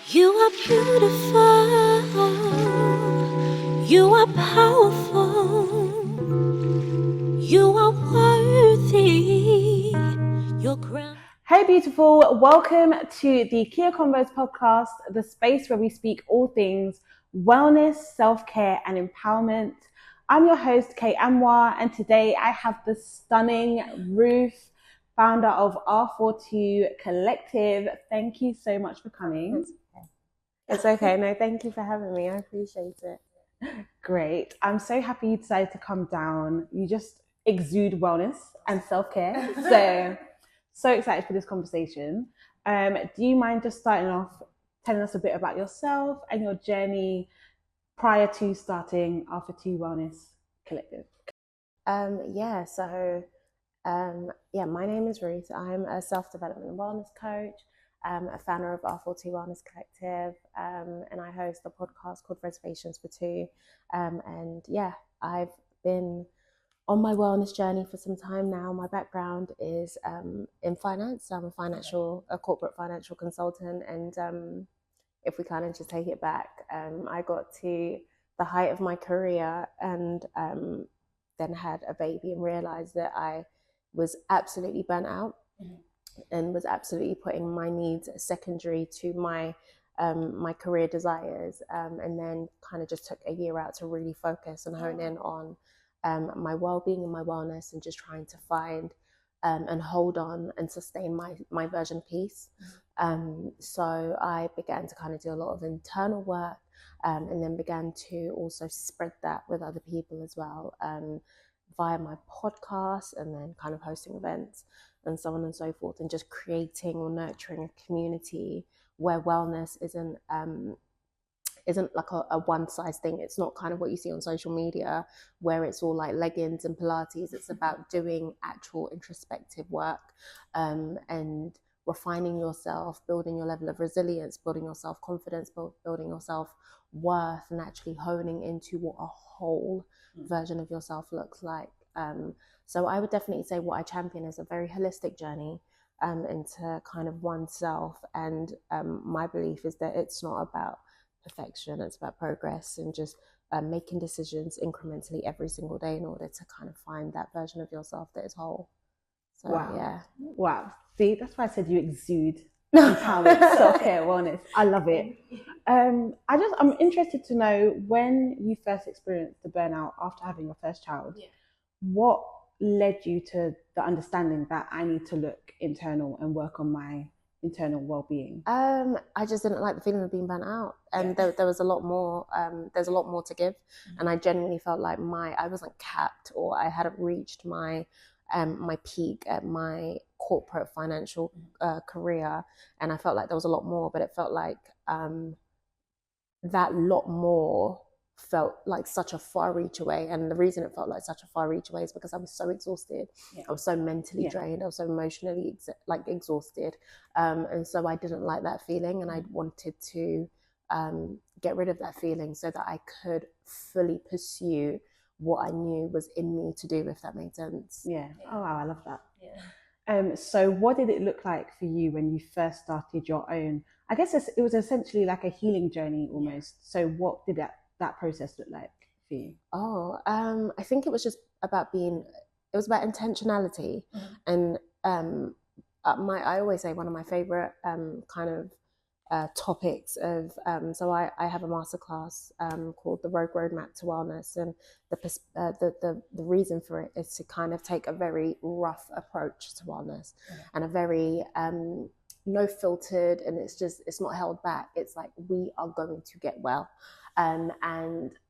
You are beautiful. You are powerful. You are worthy. Your crown. Hey beautiful, welcome to the Kiya Convos podcast, the space where we speak all things wellness, self-care and empowerment. I'm your host, Amoah, and today I have the stunning Ruth, founder of R42 Collective. Thank you so much for coming. It's okay. No, thank you for having me. I appreciate it. Great. I'm so happy you decided to come down. You just exude wellness and self-care. So excited for this conversation. Do you mind just starting off telling us a bit about yourself and your journey prior to starting R42 Wellness Collective? My name is Ruth. I'm a self-development and wellness coach, a founder of R42 Wellness Collective, and I host a podcast called Reservations for Two. I've been on my wellness journey for some time now. My background is in finance. I'm a corporate financial consultant, and if we kind of just take it back, I got to the height of my career and then had a baby and realized that I was absolutely burnt out and was absolutely putting my needs secondary to my career desires, and then kind of just took a year out to really focus and hone in on my well-being and my wellness, and just trying to find and hold on and sustain my version of peace. So I began to kind of do a lot of internal work, and then began to also spread that with other people as well, via my podcast, and then kind of hosting events and so on and so forth, and just creating or nurturing a community where wellness isn't like a one-size thing. It's not kind of what you see on social media where it's all like leggings and Pilates. It's about doing actual introspective work, and refining yourself, building your level of resilience, building your self-confidence, building your self-worth, and actually honing into what a whole version of yourself looks like. So I would definitely say what I champion is a very holistic journey into kind of oneself. And my belief is that it's not about perfection, it's about progress, and just making decisions incrementally every single day in order to kind of find that version of yourself that is whole. So Wow. See, that's why I said you exude empowerment, self-care, wellness. I love it. I'm interested to know, when you first experienced the burnout after having your first child, what led you to the understanding that I need to look internal and work on my internal well-being? I just didn't like the feeling of being burnt out, and there was a lot more. There's a lot more to give, and I genuinely felt like I wasn't capped, or I hadn't reached my peak at my corporate financial career, and I felt like there was a lot more, but it felt like that lot more felt like such a far reach away. And the reason it felt like such a far reach away is because I was so exhausted. I was so mentally drained. I was so emotionally exhausted, and so I didn't like that feeling, and I wanted to get rid of that feeling so that I could fully pursue what I knew was in me to do, if that made sense. Oh wow, I love that. So what did it look like for you when you first started your own? I guess it was essentially like a healing journey almost. So what did that process look like for you? I think it was just about about intentionality. And I always say one of my favorite kind of topics of so I have a masterclass called the Roadmap to Wellness, and the reason for it is to kind of take a very rough approach to wellness, and a very no filtered, and it's not held back. It's like, we are going to get well. And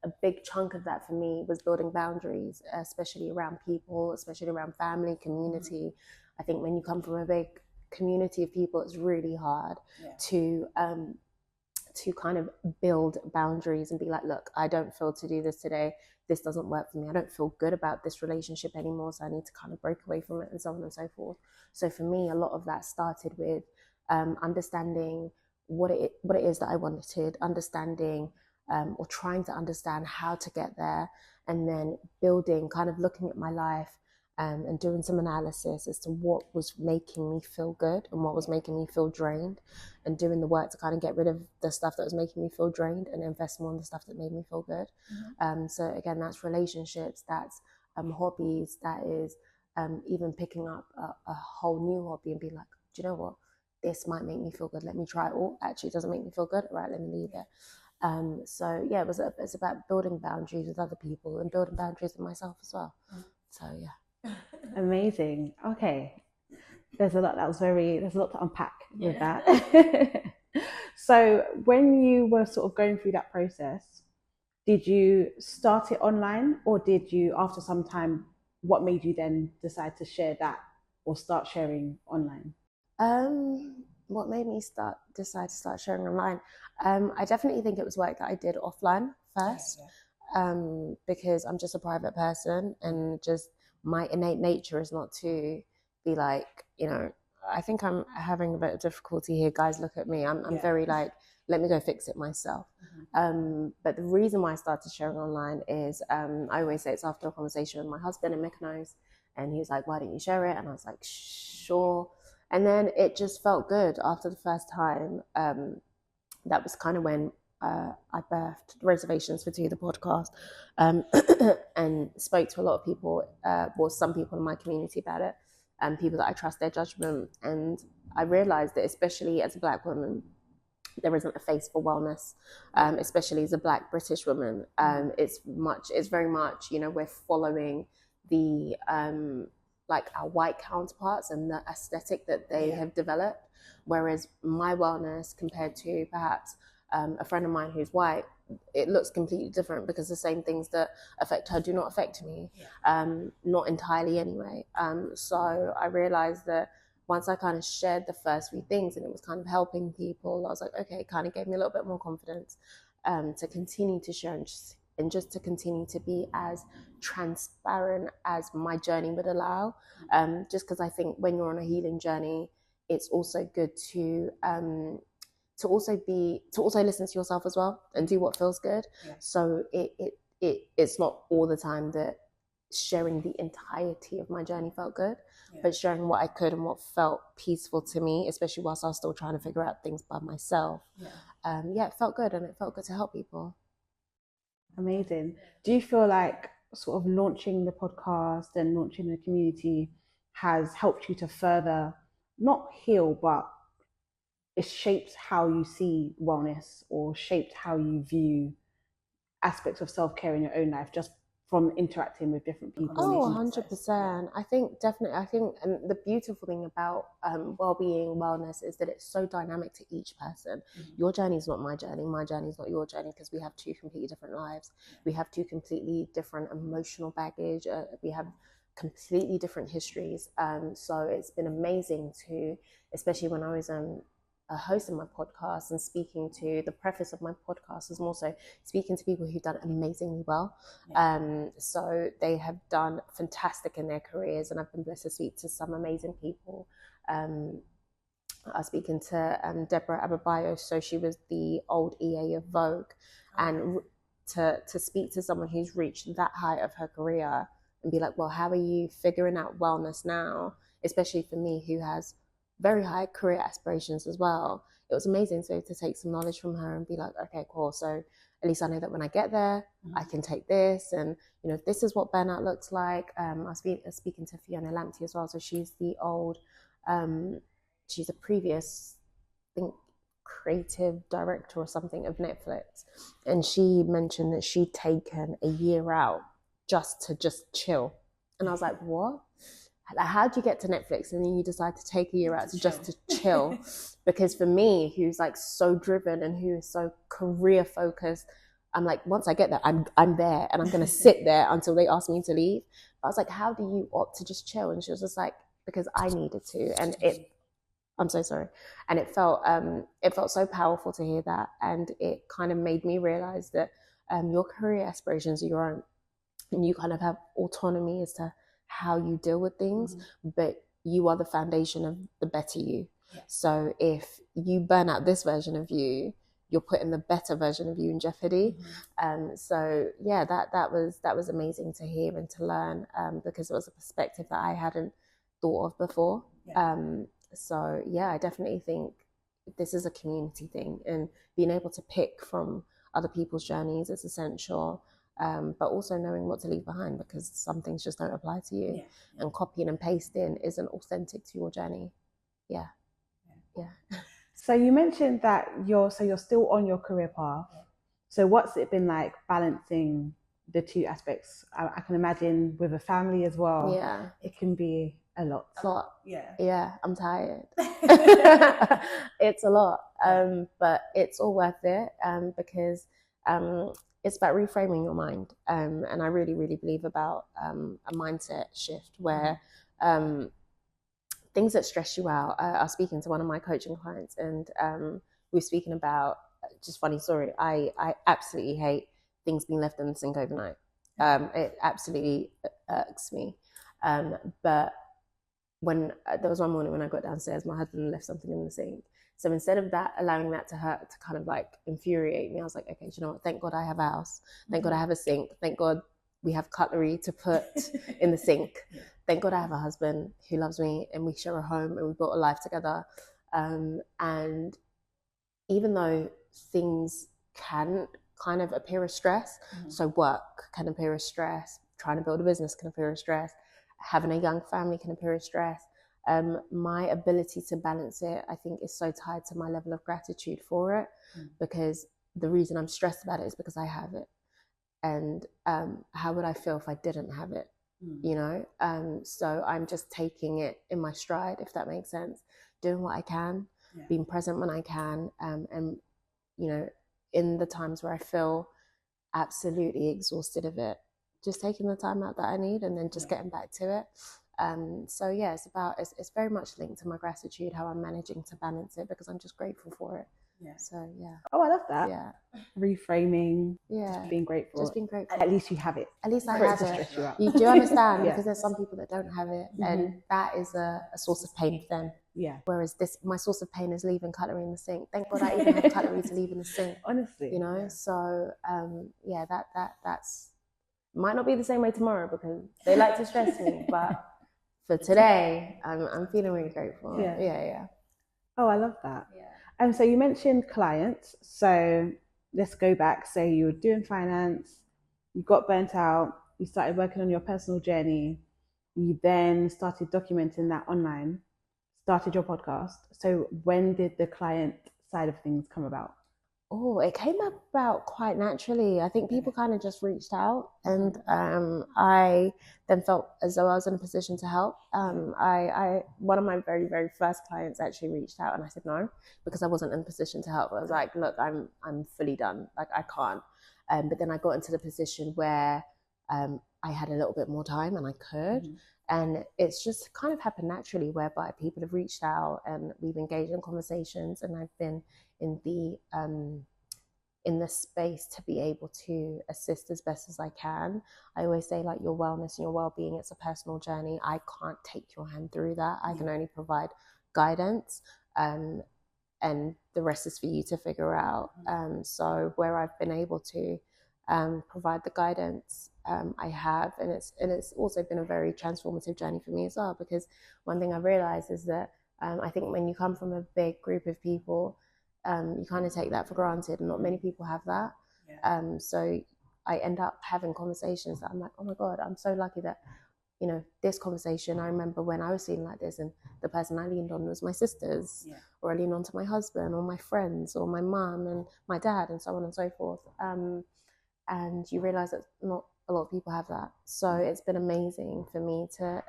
a big chunk of that for me was building boundaries, especially around people, especially around family, community. I think when you come from a big community of people, it's really hard to kind of build boundaries and be like, look, I don't feel to do this today. This doesn't work for me. I don't feel good about this relationship anymore, so I need to kind of break away from it, and so on and so forth. So for me, a lot of that started with understanding what it is that I wanted, understanding or trying to understand how to get there, and then building, kind of looking at my life and doing some analysis as to what was making me feel good and what was making me feel drained, and doing the work to kind of get rid of the stuff that was making me feel drained and invest more in the stuff that made me feel good. So again, that's relationships, that's hobbies, that is even picking up a whole new hobby and be like, do you know what? This might make me feel good. Let me try it. Or actually, it doesn't make me feel good. All right, let me leave it. So yeah, it's about building boundaries with other people and building boundaries with myself as well. So yeah. Amazing. Okay. There's a lot to unpack with that. So when you were sort of going through that process, did you start it online, or did you, after some time, what made you then decide to share that or start sharing online? What made me decide to start sharing online? I definitely think it was work that I did offline first, because I'm just a private person, and just my innate nature is not to be like, I think I'm having a bit of difficulty here, guys. Look at me. I'm very like, let me go fix it myself. But the reason why I started sharing online is, I always say it's after a conversation with my husband, and Mick knows, and he was like, why don't you share it? And I was like, sure. And then it just felt good after the first time. That was kind of when I birthed Reservations for Two, the podcast, and spoke to a lot of people, some people in my community about it, and people that I trust their judgment. And I realized that, especially as a Black woman, there isn't a face for wellness, especially as a Black British woman. It's very much, we're following the like our white counterparts and the aesthetic that they have developed. Whereas my wellness, compared to perhaps a friend of mine who's white, it looks completely different, because the same things that affect her do not affect me, not entirely anyway. So I realized that once I kind of shared the first few things and it was kind of helping people, I was like, okay, it kind of gave me a little bit more confidence to continue to share and just to continue to be as transparent as my journey would allow. Just because I think when you're on a healing journey, it's also good to also listen to yourself as well and do what feels good. So it's not all the time that sharing the entirety of my journey felt good, but sharing what I could and what felt peaceful to me, especially whilst I was still trying to figure out things by myself. It felt good, and it felt good to help people. Amazing. Do you feel like sort of launching the podcast and launching the community has helped you to further, not heal, but it shaped how you see wellness, or shaped how you view aspects of self-care in your own life, just from interacting with different people? Oh, 100%. I think definitely. And the beautiful thing about well-being, wellness, is that it's so dynamic to each person. Your journey is not my journey is not your journey, because we have two completely different lives. We have two completely different emotional baggage. We have completely different histories. So it's been amazing to, especially when I was hosting my podcast and speaking to, the preface of my podcast was more so speaking to people who've done amazingly well. So they have done fantastic in their careers, and I've been blessed to speak to some amazing people. I was speaking to Deborah Ababayo, so she was the old EA of Vogue, and to speak to someone who's reached that height of her career and be like, well, how are you figuring out wellness now, especially for me who has very high career aspirations as well. It was amazing to take some knowledge from her and be like, okay, cool. So at least I know that when I get there, I can take this, and this is what burnout looks like. I was speaking to Fiona Lamptey as well. So she's the old, she's a previous, I think, creative director or something of Netflix, and she mentioned that she'd taken a year out just to chill, and I was like, what? Like, how do you get to Netflix and then you decide to take a year out to chill? Because for me, who's like so driven and who is so career focused, I'm like, once I get there, I'm there, and I'm going to sit there until they ask me to leave. But I was like, how do you opt to just chill? And she was just like, because I needed to. And I'm so sorry. And it felt so powerful to hear that. And it kind of made me realize that your career aspirations are your own, and you kind of have autonomy as to how you deal with things, but you are the foundation of the better you. So if you burn out this version of you, you're putting the better version of you in jeopardy. So yeah, that was amazing to hear and to learn, because it was a perspective that I hadn't thought of before. So yeah, I definitely think this is a community thing, and being able to pick from other people's journeys is essential. But also knowing what to leave behind, because some things just don't apply to you, and copying and pasting isn't authentic to your journey. Yeah. So you mentioned that you're still on your career path. So what's it been like balancing the two aspects? I can imagine with a family as well. Yeah. It can be a lot. Yeah, I'm tired. It's a lot, but it's all worth it, because it's about reframing your mind, and I really, really believe about a mindset shift where things that stress you out. I was speaking to one of my coaching clients, and we were speaking about, just funny story, I absolutely hate things being left in the sink overnight. It absolutely irks me, but when there was one morning when I got downstairs, my husband left something in the sink. So instead of that, allowing that to hurt, to kind of like infuriate me, I was like, okay, you know what? Thank God I have a house. Thank God I have a sink. Thank God we have cutlery to put in the sink. Thank God I have a husband who loves me, and we share a home, and we built a life together. And even though things can kind of appear as stress, so work can appear as stress, trying to build a business can appear as stress, having a young family can appear as stress. My ability to balance it, I think, is so tied to my level of gratitude for it, because the reason I'm stressed about it is because I have it. And how would I feel if I didn't have it? You know? So I'm just taking it in my stride, if that makes sense, doing what I can, being present when I can, and, you know, in the times where I feel absolutely exhausted of it, just taking the time out that I need, and then just getting back to it. So yeah, it's very much linked to my gratitude, how I'm managing to balance it, because I'm just grateful for it. So yeah. Oh, I love that. Yeah. Reframing. Just being grateful. Just being grateful. At least you have it. At least I have it. You do understand, because there's some people that don't have it, and that is a source of pain for them. Yeah. Whereas my source of pain is leaving cutlery in the sink. Thank God I even have cutlery to leave in the sink. Honestly. You know. So yeah, that's might not be the same way tomorrow, because they like to stress me, but for today, I'm feeling really grateful. Yeah. Oh, I love that. Yeah. And so you mentioned clients. So let's go back. So you were doing finance, you got burnt out, you started working on your personal journey, you then started documenting that online, started your podcast. So when did the client side of things come about? Oh, it came about quite naturally. I think people kind of just reached out, and I then felt as though I was in a position to help. One of my very, very first clients actually reached out, and I said no, because I wasn't in a position to help. I was like, look, I'm fully done. Like, I can't. But then I got into the position where I had a little bit more time, and I could. And it's just kind of happened naturally, whereby people have reached out and we've engaged in conversations, and I've been in the space to be able to assist as best as I can. I always say, like, your wellness and your well-being, it's a personal journey. I can't take your hand through that. I can only provide guidance, and the rest is for you to figure out. So where I've been able to provide the guidance, I have, and it's also been a very transformative journey for me as well, because one thing I realized is that I think when you come from a big group of people, you kind of take that for granted, and not many people have that. So I end up having conversations that I'm like, oh my God, I'm so lucky that, you know, this conversation, I remember when I was feeling like this, and the person I leaned on was my sisters, or I leaned on to my husband, or my friends, or my mum and my dad, and so on and so forth. And you realize that not a lot of people have that. So it's been amazing for me to,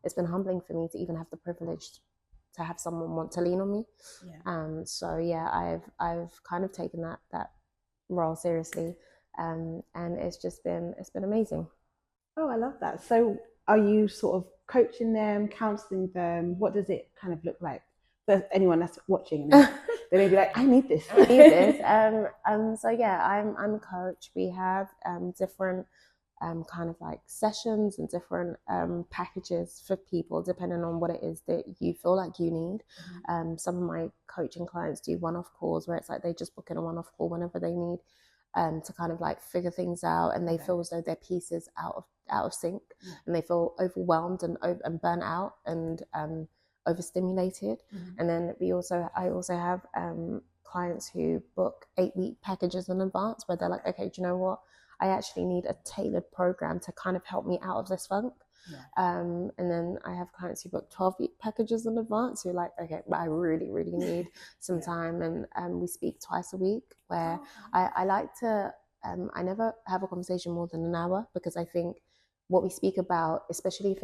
it's been humbling for me to even have the privilege to have someone want to lean on me. So yeah, I've kind of taken that role seriously, and it's been amazing. Oh, I love that. So are you sort of coaching them, counseling them? What does it kind of look like for anyone that's watching? They may be like, I need this. So yeah, I'm a coach. We have different kind of like sessions and different packages for people depending on what it is that you feel like you need. Some of my coaching clients do one-off calls where it's like they just book in a one-off call whenever they need to kind of like figure things out, and they feel as though their piece is out of sync, and they feel overwhelmed and burnt out and overstimulated. And then I also have clients who book 8-week packages in advance where they're like, okay, do you know what? I actually need a tailored program to kind of help me out of this funk. And then I have clients who book 12-week packages in advance who are like, okay, but I really, really need some time. And we speak twice a week where I like to, I never have a conversation more than an hour, because I think what we speak about, especially if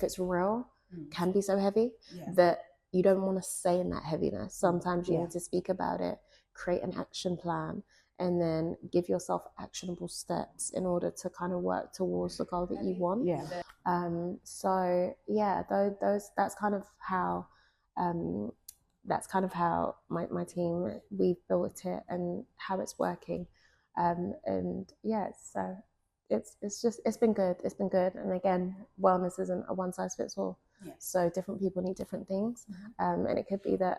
it's real, can be so heavy that you don't want to stay in that heaviness. Sometimes you need to speak about it, create an action plan, and then give yourself actionable steps in order to kind of work towards the goal that you want. So yeah, that's kind of how my team, we've built it and how it's working. And yeah, so it's been good. And again, wellness isn't a one size fits all. So different people need different things. And it could be that,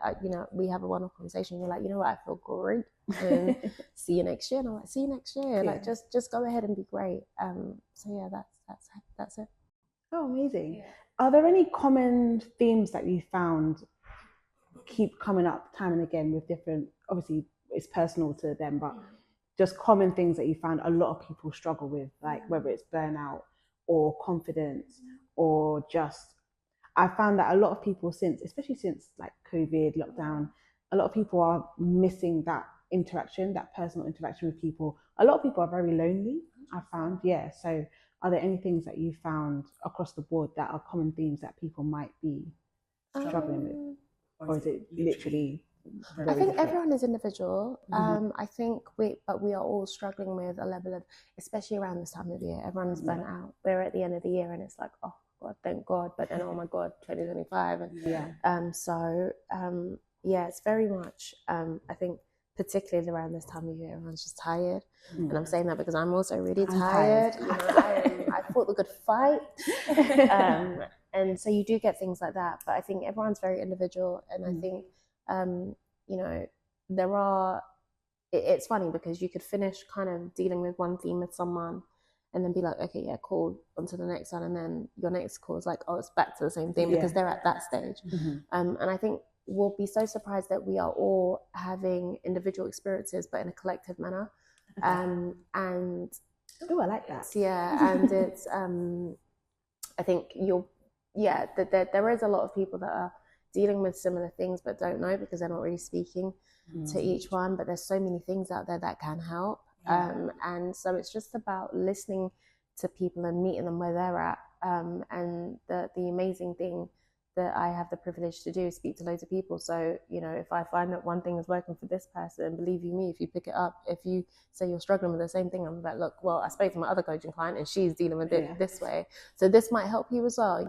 we have a one-off conversation. You're like, you know what, I feel great. And see you next year. And I'm like, see you next year. Like, just go ahead and be great. So yeah, that's it. Oh, amazing. Are there any common themes that you found keep coming up time and again with different, obviously it's personal to them, but just common things that you found a lot of people struggle with, like whether it's burnout or confidence or just, I found that a lot of people especially since like COVID, lockdown, a lot of people are missing that interaction, that personal interaction with people. A lot of people are very lonely, I found. So are there any things that you found across the board that are common themes that people might be struggling with? Or is it literally I think everyone is individual. I think we are all struggling with a level of, especially around this time of year, everyone's burnt out. We're at the end of the year and it's like, oh God, thank God. But then, oh my God, 2025. And it's very much, I think, particularly around this time of year, everyone's just tired. And I'm saying that because I'm also really tired. I fought the good fight. And so you do get things like that. But I think everyone's very individual. And I think, it's funny because you could finish kind of dealing with one theme with someone and then be like, okay, yeah, cool, on to the next one. And then your next call is like, oh, it's back to the same thing because they're at that stage. And I think we'll be so surprised that we are all having individual experiences, but in a collective manner. And oh, I like that. And it's, I think there is a lot of people that are dealing with similar things but don't know because they're not really speaking to each one. But there's so many things out there that can help. And so it's just about listening to people and meeting them where they're at. And the amazing thing that I have the privilege to do is speak to loads of people. So, if I find that one thing is working for this person, believe you me, if you pick it up, if you say you're struggling with the same thing, I'm like, look, well, I spoke to my other coaching client and she's dealing with it this way. So this might help you as well,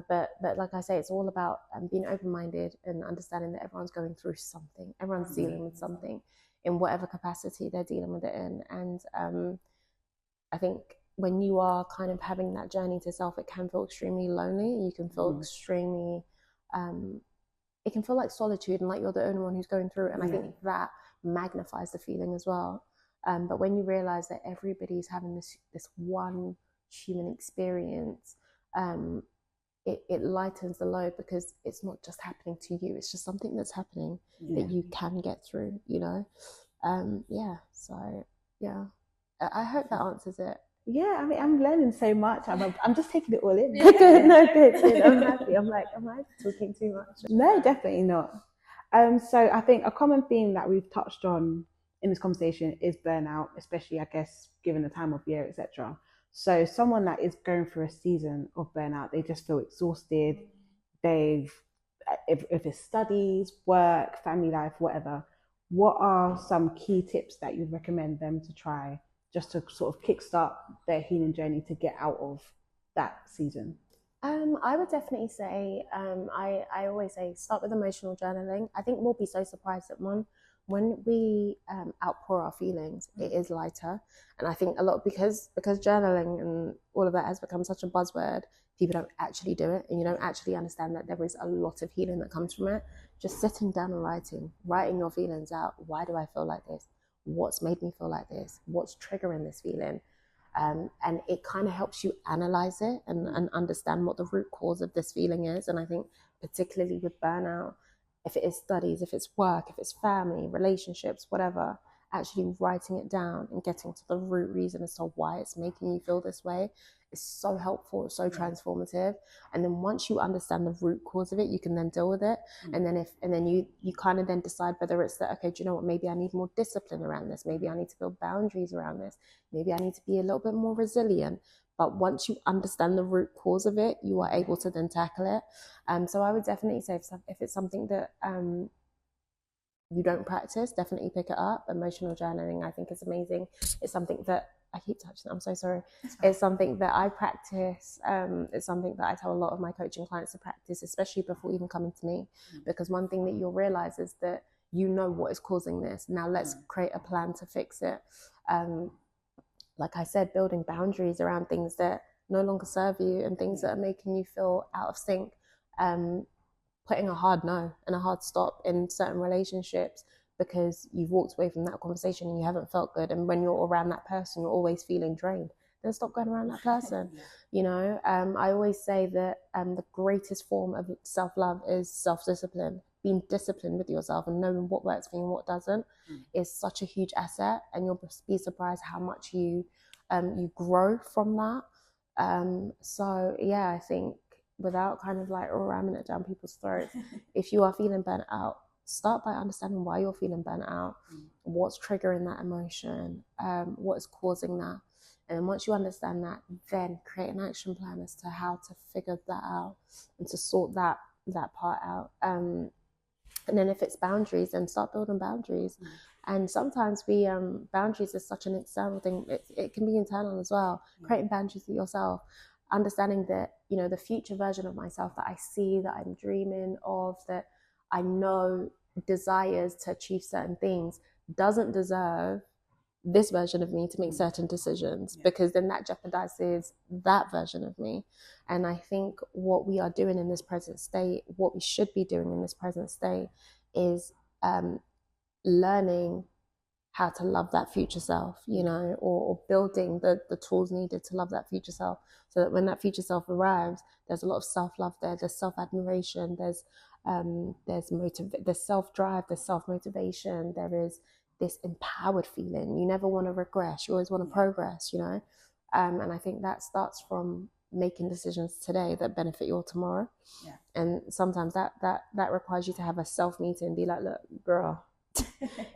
But like I say, it's all about being open-minded and understanding that everyone's going through something. Everyone's dealing with something in whatever capacity they're dealing with it in. And I think when you are kind of having that journey to self, it can feel extremely lonely. You can feel extremely, it can feel like solitude and like you're the only one who's going through it. And I think that magnifies the feeling as well. But when you realize that everybody's having this one human experience, it lightens the load because it's not just happening to you. It's just something that's happening that you can get through, So I hope that answers it. Yeah, I mean, I'm learning so much. I'm just taking it all in. Good. I'm happy. I'm like, am I talking too much? No, definitely not. So I think a common theme that we've touched on in this conversation is burnout, especially, I guess, given the time of year, etc. So someone that is going through a season of burnout, they just feel exhausted. If it's studies, work, family life, whatever, what are some key tips that you'd recommend them to try just to sort of kickstart their healing journey to get out of that season? I would definitely say, I always say start with emotional journaling. I think we'll be so surprised at when we outpour our feelings, it is lighter. And I think a lot because journaling and all of that has become such a buzzword, people don't actually do it, and you don't actually understand that there is a lot of healing that comes from it. Just sitting down and writing your feelings out. Why do I feel like this? What's made me feel like this? What's triggering this feeling? And it kind of helps you analyze it and understand what the root cause of this feeling is. And I think particularly with burnout, if it is studies, if it's work, if it's family, relationships, whatever, actually writing it down and getting to the root reason as to why it's making you feel this way is so helpful, it's so transformative. And then once you understand the root cause of it, you can then deal with it. And then you kind of then decide whether it's that, okay, do you know what, maybe I need more discipline around this, maybe I need to build boundaries around this, maybe I need to be a little bit more resilient. But once you understand the root cause of it, you are able to then tackle it. So I would definitely say if it's something that you don't practice, definitely pick it up. Emotional journaling, I think, is amazing. It's something that I keep touching. I'm so sorry. It's something that I practice. It's something that I tell a lot of my coaching clients to practice, especially before even coming to me. Because one thing that you'll realize is that you know what is causing this. Now let's create a plan to fix it. Like I said, building boundaries around things that no longer serve you and things that are making you feel out of sync. Putting a hard no and a hard stop in certain relationships because you've walked away from that conversation and you haven't felt good. And when you're around that person, you're always feeling drained. Then stop going around that person. You know, I always say that the greatest form of self-love is self-discipline. Being disciplined with yourself and knowing what works for you and what doesn't is such a huge asset. And you'll be surprised how much you grow from that. So yeah, I think without kind of like ramming it down people's throats, if you are feeling burnt out, start by understanding why you're feeling burnt out, what's triggering that emotion, what is causing that. And once you understand that, then create an action plan as to how to figure that out and to sort that part out. And then if it's boundaries, then start building boundaries. And sometimes boundaries is such an external thing. It can be internal as well. Creating boundaries with yourself, understanding that, you know, the future version of myself that I see, that I'm dreaming of, that I know desires to achieve certain things, doesn't deserve this version of me to make certain decisions, because then that jeopardizes that version of me. And I think what we are doing in this present state, what we should be doing in this present state, is learning how to love that future self, you know, or building the tools needed to love that future self, so that when that future self arrives, there's a lot of self-love there, there's self-admiration, there's self-drive, there's self-motivation, there is this empowered feeling. You never want to regress, you always want to progress, you know. And I think that starts from making decisions today that benefit your tomorrow. And sometimes that requires you to have a self-meeting and be like, look, girl,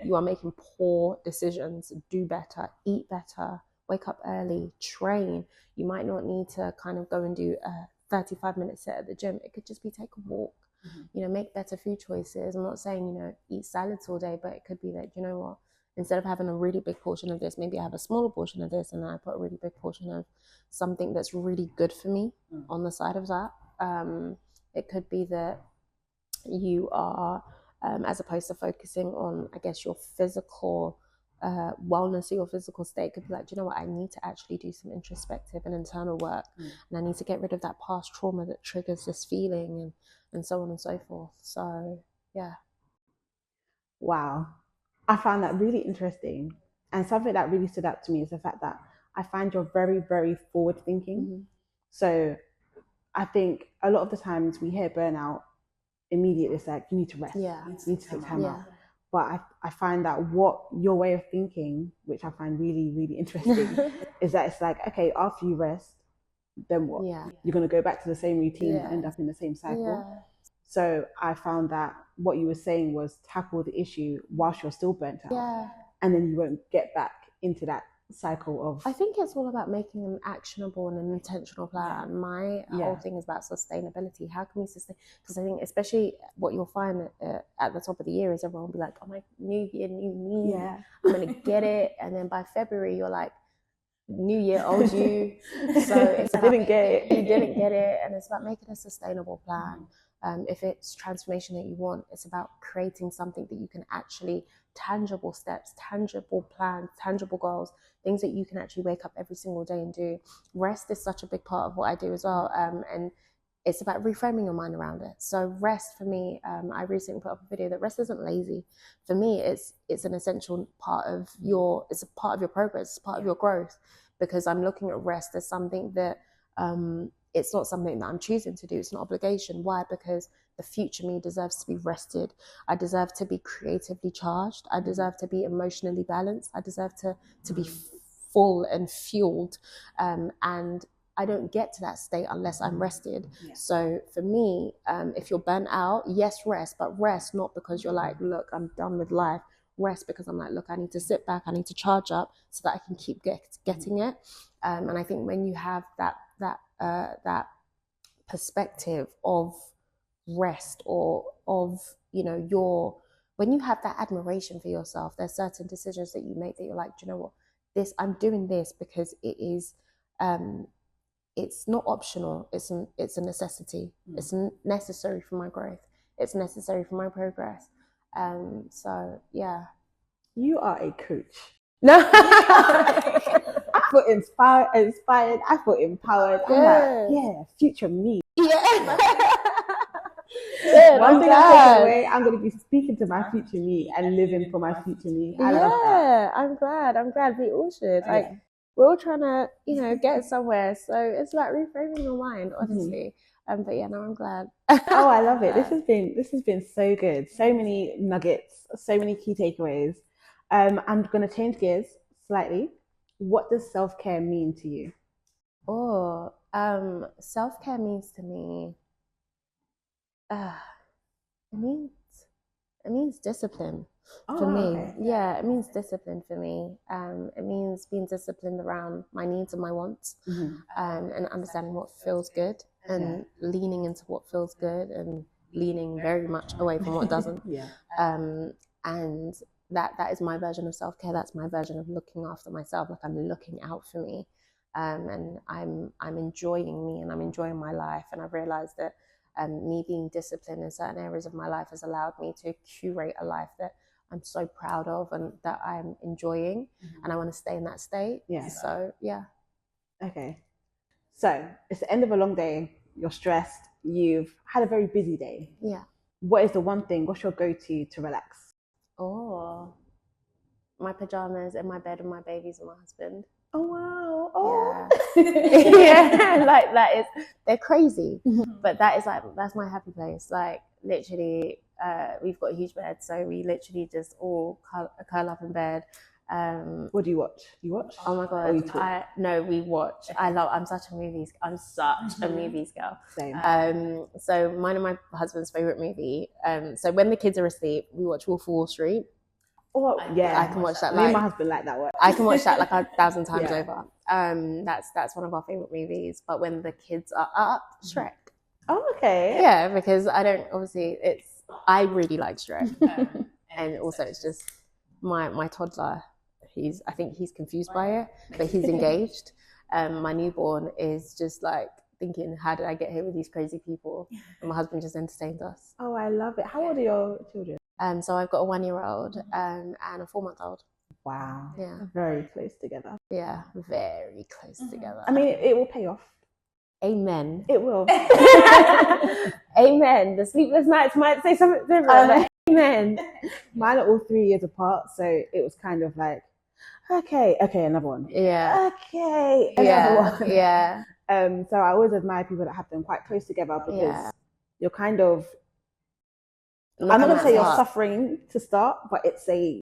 you are making poor decisions. Do better, eat better, wake up early, train. You might not need to kind of go and do a 35-minute set at the gym. It could just be take a walk. You know, make better food choices. I'm not saying, you know, eat salads all day, but it could be that, you know what, instead of having a really big portion of this, maybe I have a smaller portion of this, and then I put a really big portion of something that's really good for me on the side of that. It could be that you are, as opposed to focusing on, I guess, your physical wellness or your physical state, could be like, do you know what, I need to actually do some introspective and internal work, and I need to get rid of that past trauma that triggers this feeling, and so on and so forth. So yeah. Wow, I found that really interesting. And something that really stood out to me is the fact that I find you're very, very forward thinking. So I think a lot of the times we hear burnout, immediately it's like, you need to rest, you need to take time out. But I find that what your way of thinking, which I find really, really interesting, is that it's like, okay, after you rest, then what? You're going to go back to the same routine and end up in the same cycle. So I found that what you were saying was tackle the issue whilst you're still burnt out. And then you won't get back into that cycle of... I think it's all about making an actionable and an intentional plan. My whole thing is about sustainability. How can we sustain? Because I think especially what you'll find at the top of the year is everyone will be like, oh my, new year, new me, I'm going to get it. And then by February, you're like, new year, old you. So it's I didn't get it. You didn't get it, and it's about making a sustainable plan. If it's transformation that you want, it's about creating something that you can actually, tangible steps, tangible plans, tangible goals, things that you can actually wake up every single day and do. Rest is such a big part of what I do as well, and it's about reframing your mind around it. So rest for me, I recently put up a video that rest isn't lazy. For me, it's an essential part of it's a part of your progress, it's part of your growth, because I'm looking at rest as something that it's not something that I'm choosing to do. It's an obligation. Why? Because the future me deserves to be rested. I deserve to be creatively charged. I deserve to be emotionally balanced. I deserve to be full and fueled. And I don't get to that state unless I'm rested. Yeah. So for me, if you're burnt out, yes, rest, but rest not because you're like, look, I'm done with life. Rest because I'm like, look, I need to sit back, I need to charge up so that I can keep getting it. And I think when you have that perspective of rest, or of, when you have that admiration for yourself, there's certain decisions that you make that you're like, do you know what, I'm doing this because it is, it's not optional, it's a necessity. It's necessary for my growth, it's necessary for my progress. So yeah. You are a coach. No. I feel inspired. I feel empowered. I'm like, future me. Yeah. One thing I take away, I'm going to be speaking to my future me and living for my future me. I love that. I'm glad we all should. Like, we're all trying to, get somewhere. So it's like reframing your mind, honestly. But yeah, no, I'm glad. Oh, I love it. This has been so good. So many nuggets, so many key takeaways. I'm going to change gears slightly. What does self-care mean to you? Oh, self-care means to me, it means discipline for me. Okay. Yeah, it means discipline for me. It means being disciplined around my needs and my wants, and understanding what feels good, and leaning into what feels good, and leaning very much away from what doesn't. And that is my version of self-care. That's my version of looking after myself. Like, I'm looking out for me, and I'm enjoying me, and I'm enjoying my life. And I've realized that me being disciplined in certain areas of my life has allowed me to curate a life that I'm so proud of and that I'm enjoying, and I want to stay in that state. So yeah. Okay, so it's the end of a long day, you're stressed, you've had a very busy day. What is the one thing, what's your go-to to relax? Oh, my pajamas and my bed and my babies and my husband. Oh wow. Oh yeah. Like, they're crazy, but that's my happy place. Like, literally, we've got a huge bed, so we literally just all curl up in bed. What do you watch? You watch? Oh my god! We watch. I'm such a movies girl. Same. So mine and my husband's favorite movie. So when the kids are asleep, we watch Wolf of Wall Street. Oh yeah, I can watch that. Me and my husband like that one. I can watch that like 1,000 times over. That's one of our favorite movies. But when the kids are up, Shrek. Oh, okay. Yeah, because I really like Shrek, and also it's just my toddler. I think he's confused by it, but he's engaged. My newborn is just like thinking, how did I get here with these crazy people? And my husband just entertained us. Oh, I love it. How old are your children? So I've got a 1-year-old and a 4-month-old. Wow. Yeah. Very close together. Yeah, very close together. I mean, it will pay off. Amen. It will. Amen. The sleepless nights might say something different. Amen. Mine are all 3 years apart, so it was kind of like, okay, another one. Yeah. Okay, another one. Yeah. So I always admire people that have them quite close together, because you're kind of, I'm not going to say you're suffering to start, but it's a...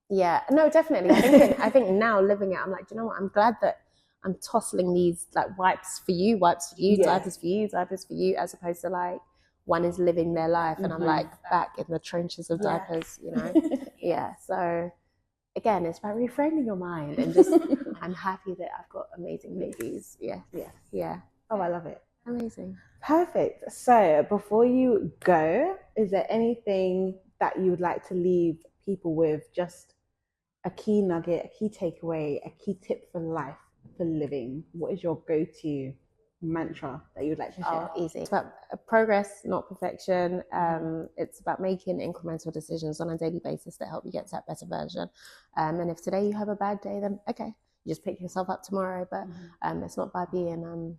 Yeah, no, definitely. I think now living it, I'm like, do you know what? I'm glad that I'm tossing these like wipes for you, diapers for you, as opposed to like one is living their life and I'm like back in the trenches of diapers, Yeah. So again, it's about reframing your mind and just, I'm happy that I've got amazing babies. Yeah. Oh, I love it. Amazing. Perfect. So before you go, is there anything that you would like to leave people with, just a key nugget, a key takeaway, a key tip for life for living, what is your go-to mantra that you would like to share? Oh, easy. It's about progress, not perfection. It's about making incremental decisions on a daily basis that help you get to that better version. And if today you have a bad day, then okay, you just pick yourself up tomorrow. But it's not by being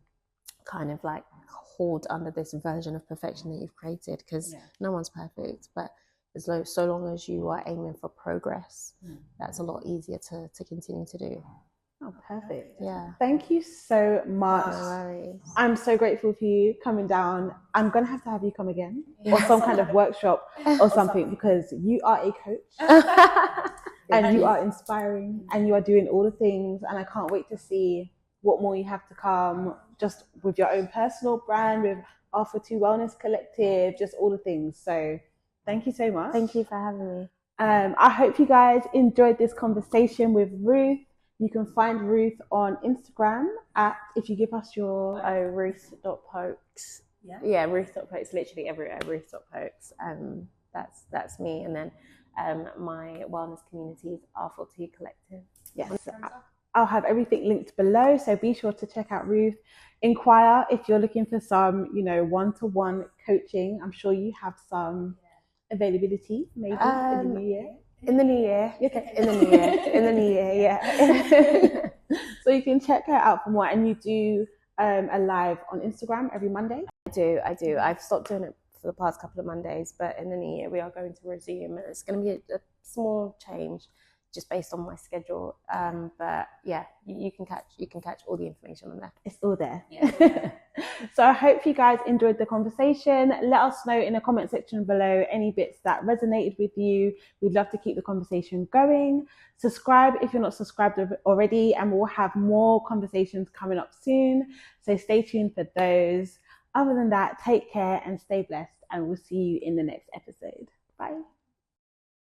kind of like hauled under this version of perfection that you've created, because no one's perfect. But so long as you are aiming for progress, that's a lot easier to continue to do. Oh, perfect. Yeah. Thank you so much. No worries. I'm so grateful for you coming down. I'm going to have you come again or some kind of workshop or something, because you are a coach and you are inspiring and you are doing all the things. And I can't wait to see what more you have to come, just with your own personal brand, with R42 Wellness Collective, just all the things. So thank you so much. Thank you for having me. I hope you guys enjoyed this conversation with Ruth. You can find Ruth on Instagram at, if you give us your... Ruth.Pokes. Yeah, Ruth.Pokes, literally everywhere, Ruth.Pokes. That's me. And then my wellness community is R42 Collective. Yes, I'll have everything linked below, so be sure to check out Ruth. Inquire if you're looking for some, one-to-one coaching. I'm sure you have some availability, maybe in the new year. In the new year. Okay. In the new year, yeah. So you can check her out for more. And you do a live on Instagram every Monday? I do. I've stopped doing it for the past couple of Mondays, but in the new year we are going to resume. It's going to be a small change just based on my schedule. But yeah, you can catch all the information on there. It's all there. Yeah. So I hope you guys enjoyed the conversation. Let us know in the comment section below any bits that resonated with you. We'd love to keep the conversation going. Subscribe if you're not subscribed already, and we'll have more conversations coming up soon. So stay tuned for those. Other than that, take care and stay blessed, and we'll see you in the next episode. Bye.